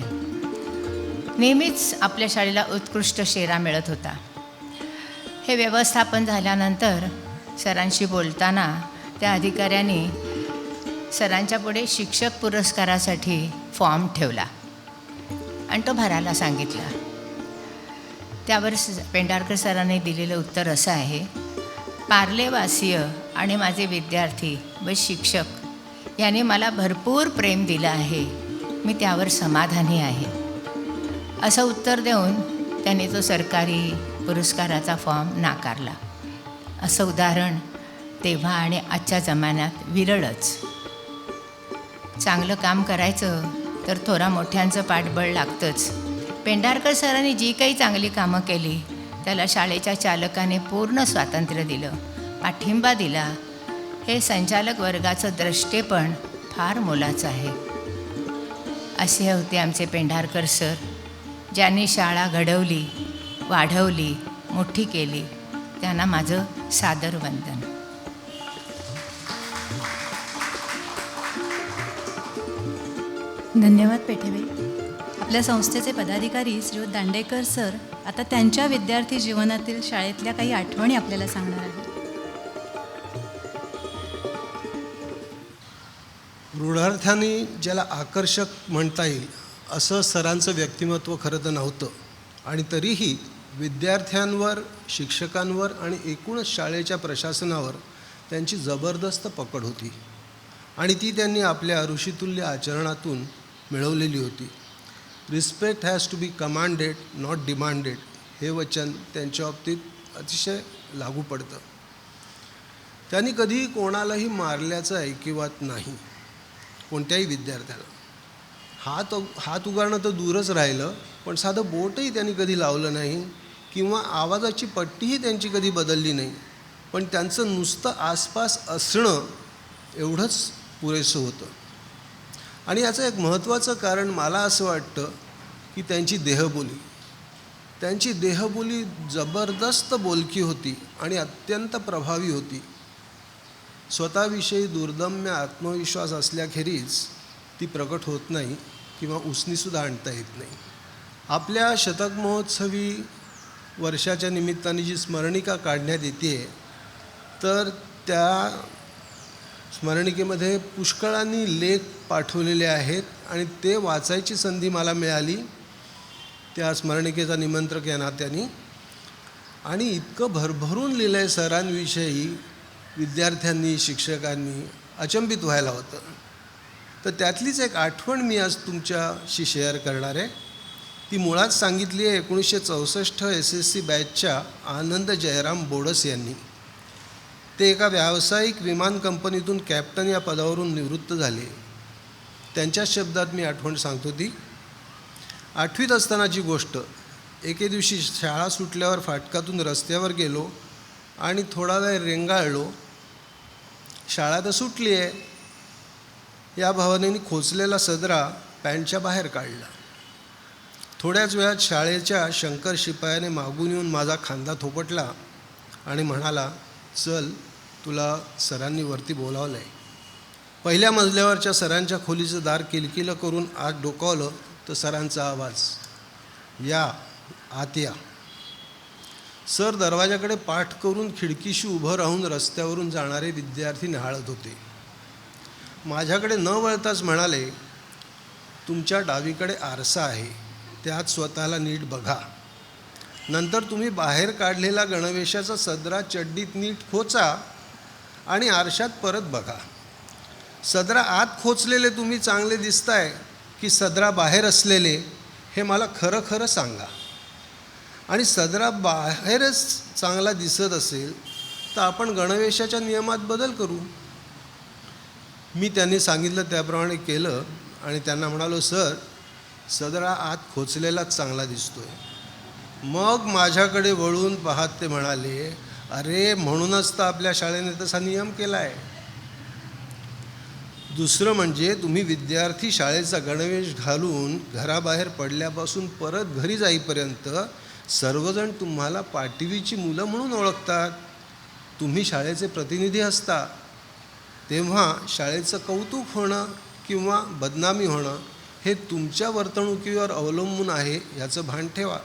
नेहमीच आपल्या शाळेला उत्कृष्ट शेरा मिळत होता. हे व्यवस्थापन झाल्यानंतर सरांशी बोलताना त्या अधिकाऱ्यांनी सरांच्या पुढे शिक्षक पुरस्कारासाठी फॉर्म ठेवला आणि तो भरायला सांगितला. त्यावर पेंढारकर सरांनी दिलेलं उत्तर असं आहे, पार्लेवासीय आणि माझे विद्यार्थी व शिक्षक यांनी मला भरपूर प्रेम दिलं आहे, मी त्यावर समाधानी आहे. असं उत्तर देऊन त्यांनी तो सरकारी पुरस्काराचा फॉर्म नाकारला. असं उदाहरण तेव्हा आणि आजच्या जमान्यात विरळच. चांगलं काम करायचं तर थोरा मोठ्यांचं पाठबळ लागतंच. पेंढारकर सरांनी जी काही चांगली कामं केली त्याला शाळेच्या चालकाने पूर्ण स्वातंत्र्य दिलं, पाठिंबा दिला. हे संचालक वर्गाचं द्रष्टेपण फार मोलाचं आहे. असे होते आमचे पेंढारकर सर, ज्यांनी शाळा घडवली, वाढवली, मोठी केली. त्यांना माझं सादर वंदन. धन्यवाद पेठेबाई. आपल्या संस्थेचे पदाधिकारी श्रीयुत दांडेकर सर आता त्यांच्या विद्यार्थी जीवनातील शाळेतल्या काही आठवणी आपल्याला सांगणार आहेत. रूढार्थाने ज्याला आकर्षक म्हणता येईल असं सरांचं व्यक्तिमत्व खरं तर नव्हतं, आणि तरीही विद्यार्थ्यांवर, शिक्षकांवर आणि एकूणच शाळेच्या प्रशासनावर त्यांची जबरदस्त पकड होती. आणि ती त्यांनी आपल्या ऋषितुल्य आचरणातून मिळवलेली होती. Respect has to be commanded not demanded हे वचन त्यांच्या बाबतीत अतिशय लागू पडतं. त्यांनी कधीही कोणालाही मारल्याचं ऐकिवात नाही, कोणत्याही विद्यार्थ्याला. हात उगारणं तर दूरच राहिलं, पण साधं बोटही त्यांनी कधी लावलं नाही किंवा आवाजाची पट्टीही त्यांची कधी बदलली नाही. पण त्यांचं नुसतं आसपास असणं एवढंच पुरेसं होतं. आणि याचं एक महत्त्वाचं कारण मला असं वाटतं की त्यांची देहबोली जबरदस्त बोलकी होती आणि अत्यंत प्रभावी होती. स्वतःविषयी दुर्दम्य आत्मविश्वास असल्याखेरीज ती प्रकट होत नाही किंवा उसणीसुद्धा आणता येत नाही. आपल्या शतक महोत्सवी वर्षाच्या निमित्ताने जी स्मरणिका काढण्यात येते, तर त्या स्मरणिकेमध्ये पुष्कळांनी लेख पाठवलेले आहेत आणि ते वाचायची संधी मला मिळाली त्या स्मरणिकेचा निमंत्रक या नात्याने. आणि इतकं भरभरून लिहिलं आहे सरांविषयी, विद्यार्थ्यांनी, शिक्षकांनी, अचंबित व्हायला होतं. तर त्यातलीच एक आठवण मी आज तुमच्याशी शेअर करणार आहे. ती मुळात सांगितली आहे 1964 SSC बॅचच्या आनंद जयराम बोडस यांनी. ते एका व्यावसायिक विमान कंपनीतून कॅप्टन या पदावरून निवृत्त झाले. त्यांच्या शब्दात मी आठवण सांगतो ती. 8वीत असतानाची गोष्ट. एके दिवशी शाळा सुटल्यावर फाटकातून रस्त्यावर गेलो आणि थोडा वेळ रेंगाळलो. शाळा तर सुटली आहे या भावनेने खोचलेला सदरा पॅन्टच्या बाहेर काढला. थोड्याच वेळात शाळेच्या शंकर शिपायाने मागून येऊन माझा खांदा थोपटला आणि म्हणाला, चल, तुला सरांनी वरती बोलावलं आहे. पहिल्या मजल्यावरच्या सरांच्या खोलीचं दार किलकिलं करून आत डोकावलं तर सरांचा आवाज, या आत या. सर दरवाजाकडे पाठ करून खिडकीशी उभं राहून रस्त्यावरून जाणारे विद्यार्थी निहाळत होते. माझ्याकडे न वळताच म्हणाले, तुमच्या डावीकडे आरसा आहे, त्यात स्वतःला नीट बघा. नंतर तुम्ही बाहेर काढलेला गणवेशाचा सदरा चड्डीत नीट खोचा आणि आरशात परत बघा. सदरा आत खोचलेले तुम्ही चांगले दिसताय की सदरा बाहेर असलेले, हे मला खरं खरं सांगा. आणि सदरा बाहेरच चांगला दिसत असेल तर आपण गणवेशाच्या नियमात बदल करू. मी त्यांनी सांगितलं त्याप्रमाणे केलं आणि त्यांना म्हणालो, सर, सदरा आत खोचलेलाच चांगला दिसतोय. मग माझ्याकडे वळून पाहत ते म्हणाले, अरे, म्हणूनच तर आपल्या शाळेने तसा नियम केला आहे. दुसरं म्हणजे तुम्ही विद्यार्थी शाळेचा गणवेश घालून घराबाहेर पडल्यापासून परत घरी जाईपर्यंत सर्वजण तुम्हाला पाटवीची मुलं म्हणून ओळखतात. तुम्ही शाळेचे प्रतिनिधी असता. तेव्हा शाळेचं कौतुक होणं किंवा बदनामी होणं हे तुमच्या वर्तणुकीवर अवलंबून आहे, याचं भान ठेवा.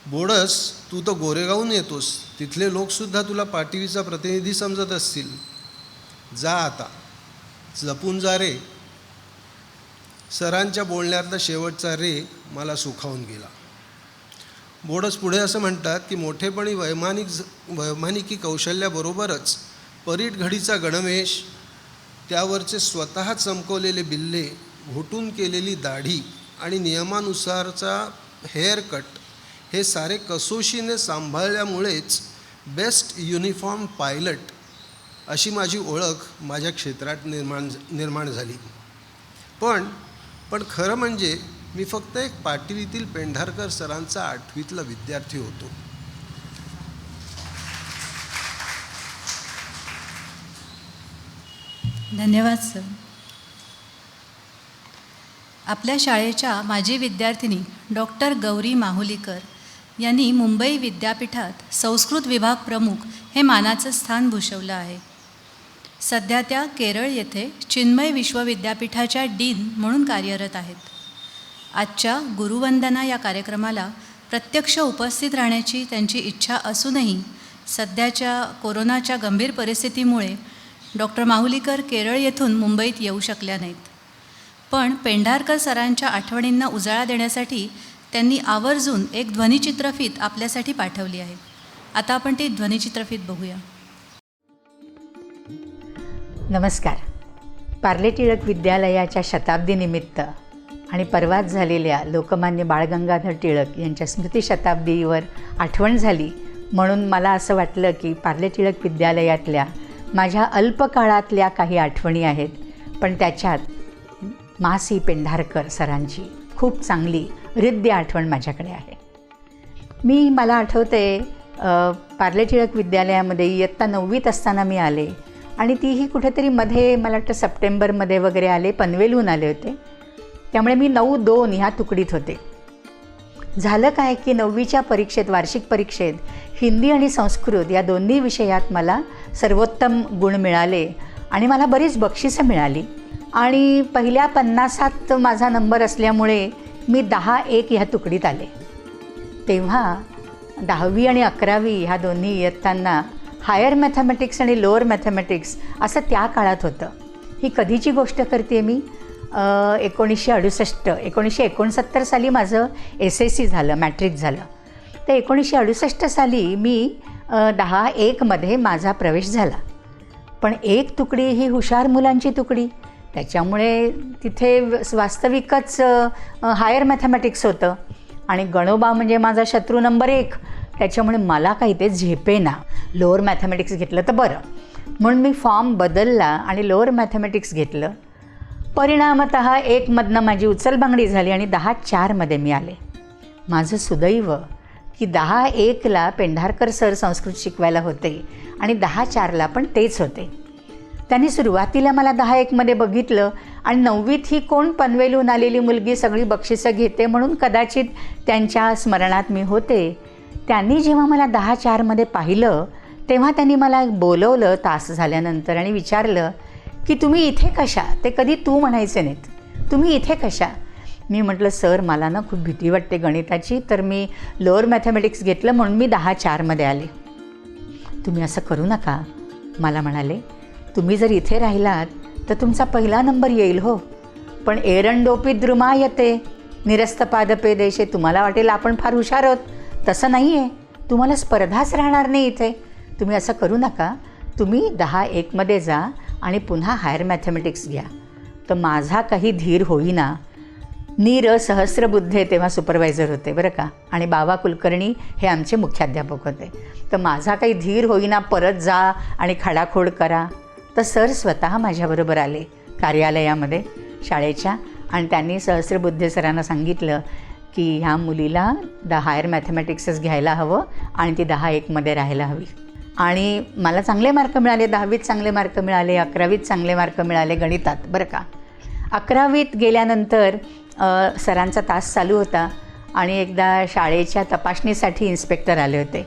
बोडस, तू तर गोरेगावहून येतोस, तिथले लोकसुद्धा तुला पाटवीचा प्रतिनिधी समजत असतील. जा आता, जपून जा रे. सरांच्या बोलण्यातला शेवटचा रे मला सुखावून गेला. बोडस पुढे असं म्हणतात की मोठेपणी वैमानिकी कौशल्याबरोबरच परीट घडीचा गणवेश, त्यावरचे स्वतः चमकवलेले बिल्ले, घोटून केलेली दाढी आणि नियमानुसारचा हेअरकट हे सारे कसोशीने सांभाळल्यामुळेच बेस्ट युनिफॉर्म पायलट अशी माझी ओळख माझ्या क्षेत्रात निर्माण झाली. पण खरं म्हणजे मी फक्त एक पाटवीतील पेंढारकर सरांचा 8वीतला विद्यार्थी होतो. धन्यवाद सर. आपल्या शाळेच्या माजी विद्यार्थिनी डॉक्टर गौरी माहुलीकर यांनी मुंबई विद्यापीठात संस्कृत विभाग प्रमुख हे मानाचं स्थान भूषवलं आहे. सध्या त्या केरळ येथे चिन्मय विश्वविद्यापीठाच्या डीन म्हणून कार्यरत आहेत. आजच्या गुरुवंदना या कार्यक्रमाला प्रत्यक्ष उपस्थित राहण्याची त्यांची इच्छा असूनही सध्याच्या कोरोनाच्या गंभीर परिस्थितीमुळे डॉक्टर माहुलीकर केरळ येथून मुंबईत येऊ शकल्या नाहीत. पण पेंढारकर सरांच्या आठवणींना उजाळा देण्यासाठी त्यांनी आवर्जून एक ध्वनिचित्रफीत आपल्यासाठी पाठवली आहे. आता आपण ती ध्वनिचित्रफीत बघूया. नमस्कार. पार्ले टिळक विद्यालयाच्या शताब्दीनिमित्त आणि परवाच झालेल्या लोकमान्य बाळ गंगाधर टिळक यांच्या स्मृतिशताब्दीवर आठवण झाली म्हणून मला असं वाटलं की पार्ले टिळक विद्यालयातल्या माझ्या अल्पकाळातल्या काही आठवणी आहेत, पण त्याच्यात मासी पेंढारकर सरांची खूप चांगली हृदय आठवण माझ्याकडे आहे. मला आठवते पार्ले टिळक विद्यालयामध्ये इयत्ता 9वीत असताना मी आले आणि तीही कुठेतरी मध्ये मला वाटतं सप्टेंबरमध्ये वगैरे आले, पनवेलहून आले होते. त्यामुळे मी 9-2 ह्या तुकडीत होते. झालं काय की 9वीच्या परीक्षेत, वार्षिक परीक्षेत हिंदी आणि संस्कृत या दोन्ही विषयात मला सर्वोत्तम गुण मिळाले आणि मला बरीच बक्षिसं मिळाली आणि पहिल्या 50त माझा नंबर असल्यामुळे मी 10-1 ह्या तुकडीत आले. तेव्हा 10वी आणि 11वी ह्या दोन्ही इयत्तांना हायर मॅथमॅटिक्स आणि लोअर मॅथमॅटिक्स असं त्या काळात होतं. ही कधीची गोष्ट करते मी, 1969 साली माझं SSC झालं, मॅट्रिक झालं. तर 1968 साली मी 10-1मध्ये माझा प्रवेश झाला. पण एक तुकडी ही हुशार मुलांची तुकडी, त्याच्यामुळे तिथे वास्तविकच हायर मॅथमॅटिक्स होतं आणि गणोबा म्हणजे माझा शत्रू नंबर 1, त्याच्यामुळे मला काही ते झेपेना. लोअर मॅथमॅटिक्स घेतलं तर बरं म्हणून मी फॉर्म बदलला आणि लोअर मॅथमॅटिक्स घेतलं. परिणामतः 1मधनं माझी उचलबांगडी झाली आणि 10-4मध्ये मी आले. माझं सुदैव की 10-1ला पेंढारकर सर संस्कृत शिकवायला होते आणि 10-4ला पण तेच होते. त्यांनी सुरुवातीला मला 10-1मध्ये बघितलं आणि 9वीत ही कोण पनवेलहून आलेली मुलगी सगळी बक्षिसं घेते म्हणून कदाचित त्यांच्या स्मरणात मी होते. त्यांनी जेव्हा मला 10-4मध्ये पाहिलं तेव्हा त्यांनी मला बोलवलं तास झाल्यानंतर आणि विचारलं की तुम्ही इथे कशा? ते कधी तू म्हणायचे नाहीत, तुम्ही इथे कशा? मी म्हटलं सर मला ना खूप भीती वाटते गणिताची, तर मी लोअर मॅथमॅटिक्स घेतलं म्हणून मी 10-4मध्ये आले. तुम्ही असं करू नका. मला म्हणाले तुम्ही जर इथे राहिलात तर तुमचा पहिला नंबर येईल हो, पण एरंडोपी द्रुमायते निरस्तपादपे देशे, तुम्हाला वाटेल आपण फार हुशार आहोत, तसं नाही आहे, तुम्हाला स्पर्धाच राहणार नाही इथे. तुम्ही असं करू नका, तुम्ही 10-1मध्ये जा आणि पुन्हा हायर मॅथमॅटिक्स घ्या. तर माझा काही धीर होईना. नीर सहस्रबुद्धे तेव्हा सुपरवायझर होते बरं का, आणि बाबा कुलकर्णी हे आमचे मुख्याध्यापक होते. तर माझा काही धीर होईना, परत जा आणि खाडाखोड करा. तर सर स्वतः माझ्याबरोबर आले कार्यालयामध्ये शाळेच्या आणि त्यांनी सहस्रबुद्धे सरांना सांगितलं की ह्या मुलीला हायर मॅथमॅटिक्सच घ्यायला हवं आणि ती 10-1मध्ये राहायला हवी. आणि मला चांगले मार्क मिळाले, 10वीत चांगले मार्क मिळाले, 11वीत चांगले मार्क मिळाले गणितात बरं का. 11वीत गेल्यानंतर सरांचा तास चालू होता आणि एकदा शाळेच्या तपासणीसाठी इन्स्पेक्टर आले होते.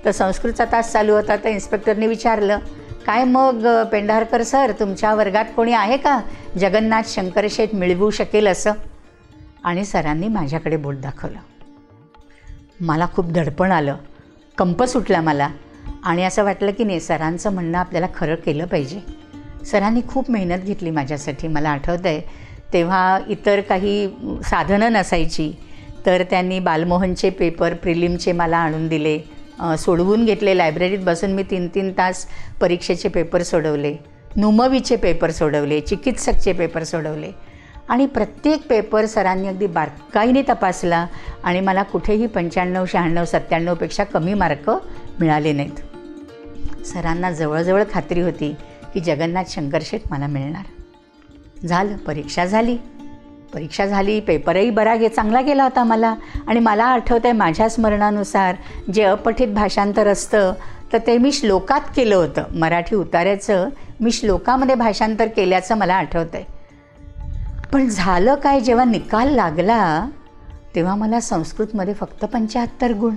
तर संस्कृतचा तास चालू होता. तर इन्स्पेक्टरने विचारलं काय मग पेंढारकर सर तुमच्या वर्गात कोणी आहे का जगन्नाथ शंकरशेठ मिळवू शकेल असं? आणि सरांनी माझ्याकडे बोट दाखवलं. मला खूप दडपण आलं, कंप सुटला मला आणि असं वाटलं की नाही सरांचं म्हणणं आपल्याला खरं केलं पाहिजे. सरांनी खूप मेहनत घेतली माझ्यासाठी. मला आठवतं आहे तेव्हा इतर काही साधनं नसायची, तर त्यांनी बालमोहनचे पेपर प्रिलिमचे मला आणून दिले, सोडवून घेतले. लायब्ररीत बसून मी 3-3 तास परीक्षेचे पेपर सोडवले, नुमवीचे पेपर सोडवले, चिकित्सकचे पेपर सोडवले आणि प्रत्येक पेपर सरांनी अगदी बारकाईने तपासला आणि मला कुठेही 95, 96, 97पेक्षा कमी मार्क मिळाले नाहीत. सरांना जवळजवळ खात्री होती की जगन्नाथ शंकरशेठ मला मिळणार. झालं, परीक्षा झाली, पेपरही चांगला गेला होता मला. आणि मला आठवतं आहे माझ्या स्मरणानुसार जे अपठित भाषांतर असतं तर ते मी श्लोकात केलं होतं. मराठी उतार्याचं मी श्लोकामध्ये भाषांतर केल्याचं मला आठवतं आहे. पण झालं काय, जेव्हा निकाल लागला तेव्हा मला संस्कृतमध्ये फक्त 75 गुण,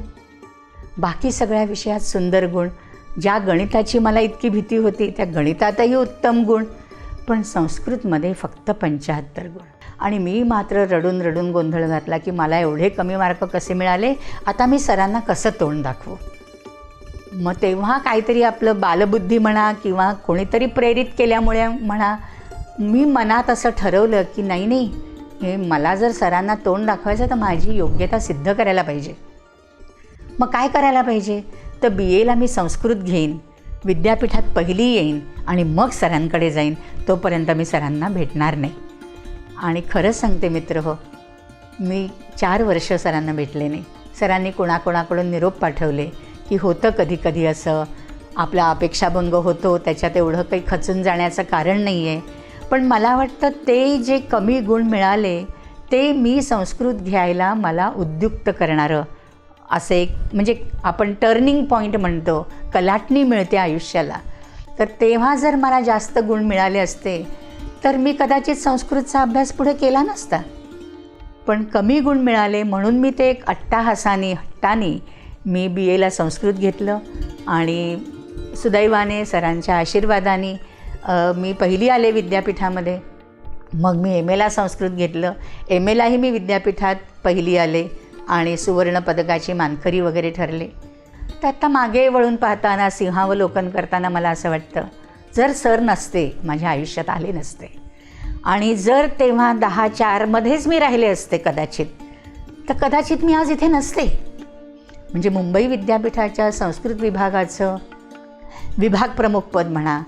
बाकी सगळ्या विषयात सुंदर गुण. ज्या गणिताची मला इतकी भीती होती त्या गणितातही उत्तम गुण, पण संस्कृतमध्ये फक्त 75 गुण. आणि मी मात्र रडून गोंधळ घातला की मला एवढे कमी मार्क कसे मिळाले, आता मी सरांना कसं तोंड दाखवू. मग तेव्हा काहीतरी आपलं बालबुद्धी म्हणा किंवा कोणीतरी प्रेरित केल्यामुळे म्हणा, मी मनात असं ठरवलं की नाही हे मला जर सरांना तोंड दाखवायचं तर माझी योग्यता सिद्ध करायला पाहिजे. मग काय करायला पाहिजे, तर BAला मी संस्कृत घेईन, विद्यापीठात पहिली येईन आणि मग सरांकडे जाईन, तोपर्यंत मी सरांना भेटणार नाही. आणि खरंच सांगते मित्र हो, मी 4 वर्ष सरांना भेटले नाही. सरांनी कोणाकोणाकडून निरोप पाठवले की होतं कधी कधी असं, आपला अपेक्षाभंग होतो, त्याच्यात एवढं काही खचून जाण्याचं कारण नाही आहे. पण मला वाटतं ते जे कमी गुण मिळाले ते मी संस्कृत घ्यायला मला उद्युक्त करणारं असं एक, म्हणजे आपण टर्निंग पॉईंट म्हणतो, कलाटणी मिळते आयुष्याला. तर तेव्हा जर मला जास्त गुण मिळाले असते तर मी कदाचित संस्कृतचा अभ्यास पुढे केला नसता. पण कमी गुण मिळाले म्हणून मी ते एक हट्टाने मी BAला संस्कृत घेतलं. आणि सुदैवाने सरांच्या आशीर्वादाने मी पहिली आले विद्यापीठामध्ये. मग मी MAला संस्कृत घेतलं. MAलाही मी विद्यापीठात पहिली आले आणि सुवर्ण पदकाची मानकरी वगैरे ठरले. तर आता मागे वळून पाहताना, सिंहावलोकन करताना मला असं वाटतं, जर सर नसते, माझ्या आयुष्यात आले नसते, आणि जर तेव्हा 10-4मध्येच मी राहिले असते कदाचित, तर कदाचित मी आज इथे नसते. म्हणजे मुंबई विद्यापीठाच्या संस्कृत विभागाचं विभाग प्रमुख पद म्हणा,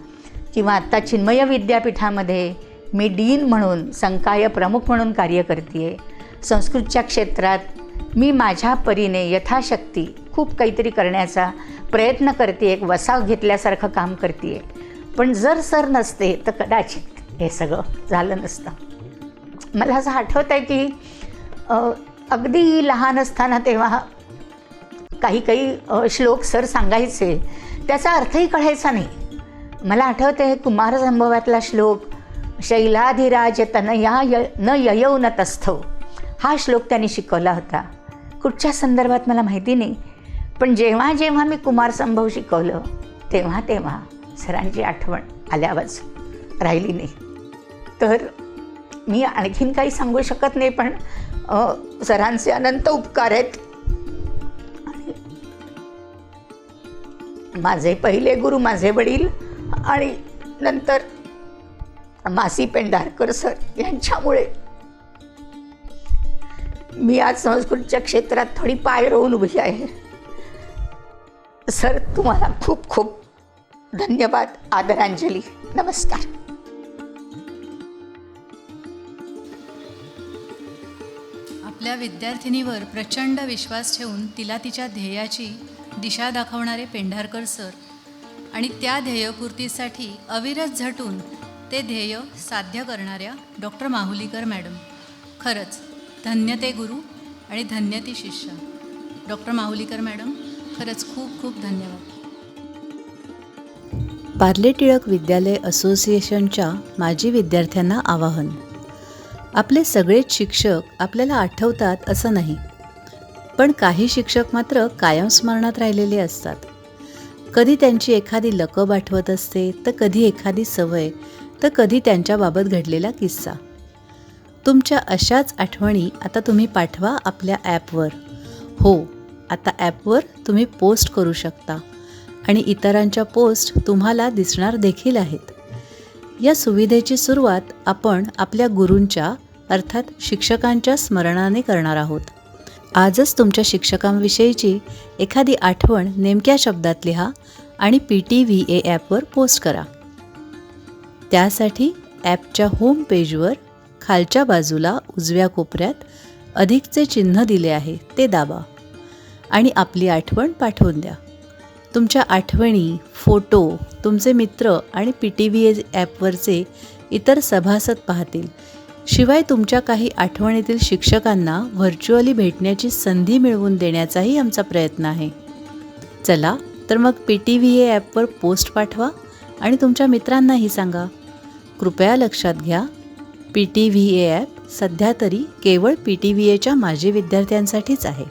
किंवा आत्ता चिन्मय विद्यापीठामध्ये मी डीन म्हणून, संकाय प्रमुख म्हणून कार्य करते आहे. संस्कृतच्या क्षेत्रात मी माझ्या परीने यथाशक्ती खूप काहीतरी करण्याचा प्रयत्न करते, एक वसाव घेतल्यासारखं काम करते आहे. पण जर सर नसते तर कदाचित हे सगळं झालं नसतं. मला असं आठवत आहे की अगदी लहान असताना तेव्हा काही श्लोक सर सांगायचे, त्याचा अर्थही कळायचा नाही. मला आठवतं आहे कुमार संभवातला श्लोक, शैलाधिराज तनया न ययौ न तस्थौ, हा श्लोक त्यांनी शिकवला होता. कुठच्या संदर्भात मला माहिती नाही, पण जेव्हा जेव्हा मी कुमार संभव शिकवलं तेव्हा तेव्हा सरांची आठवण आल्यावरच राहिली नाही. तर मी आणखीन काही सांगू शकत नाही, पण सरांचे अनंत उपकार आहेत. माझे पहिले गुरु माझे वडील आणि नंतर मासी पेंढारकर सर यांच्यामुळे मी आज संस्कृतच्या क्षेत्रात थोडी पाय रोवून उभी आहे. सर, तुम्हाला खूप खूप धन्यवाद, आदरांजली, नमस्कार. आपल्या विद्यार्थिनीवर प्रचंड विश्वास ठेवून तिला तिच्या ध्येयाची दिशा दाखवणारे पेंढारकर सर आणि त्या ध्येयपूर्तीसाठी अविरत झटून ते ध्येय साध्य करणाऱ्या डॉक्टर माहुलीकर मॅडम, खरंच धन्य ते गुरु आणि धन्य ती शिष्य. डॉक्टर माहुलीकर मॅडम, खरंच खूप खूप धन्यवाद. पार्ले टिळक विद्यालय असोसिएशनच्या माजी विद्यार्थ्यांना आवाहन. आपले सगळेच शिक्षक आपल्याला आठवतात असं नाही, पण काही शिक्षक मात्र कायम स्मरणात राहिलेले असतात. कधी त्यांची एखादी लकब आठवत असते, तर कधी एखादी सवय, तर कधी त्यांच्याबाबत घडलेला किस्सा. तुमच्या अशाच आठवणी आता तुम्ही पाठवा आपल्या ॲपवर. हो, आता ॲपवर तुम्ही पोस्ट करू शकता आणि इतरांच्या पोस्ट तुम्हाला दिसणार देखील आहेत. या सुविधेची सुरुवात आपण आपल्या गुरूंच्या अर्थात शिक्षकांच्या स्मरणाने करणार आहोत. आजच तुमच्या शिक्षकांविषयीची एखादी आठवण नेमक्या शब्दात लिहा आणि PTVA ॲपवर पोस्ट करा. त्यासाठी ॲपच्या होम पेजवर खालच्या बाजूला उजव्या कोपऱ्यात अधिकचे चिन्ह दिले आहे, ते दाबा आणि आपली आठवण पाठवून द्या. तुमच्या आठवणी, फोटो तुमचे मित्र आणि PTVA ॲपवरचे इतर सभासद पाहतील. शिवाय तुमच्या काही आठवणीतील शिक्षकांना व्हर्च्युअली भेटण्याची संधी मिळवून देण्याचाही आमचा प्रयत्न आहे. चला तर मग PTVA ॲपवर पोस्ट पाठवा आणि तुमच्या मित्रांनाही सांगा. कृपया लक्षात घ्या, PTVA ॲप सध्या तरी केवळ PTVAच्या माजी विद्यार्थ्यांसाठीच आहे.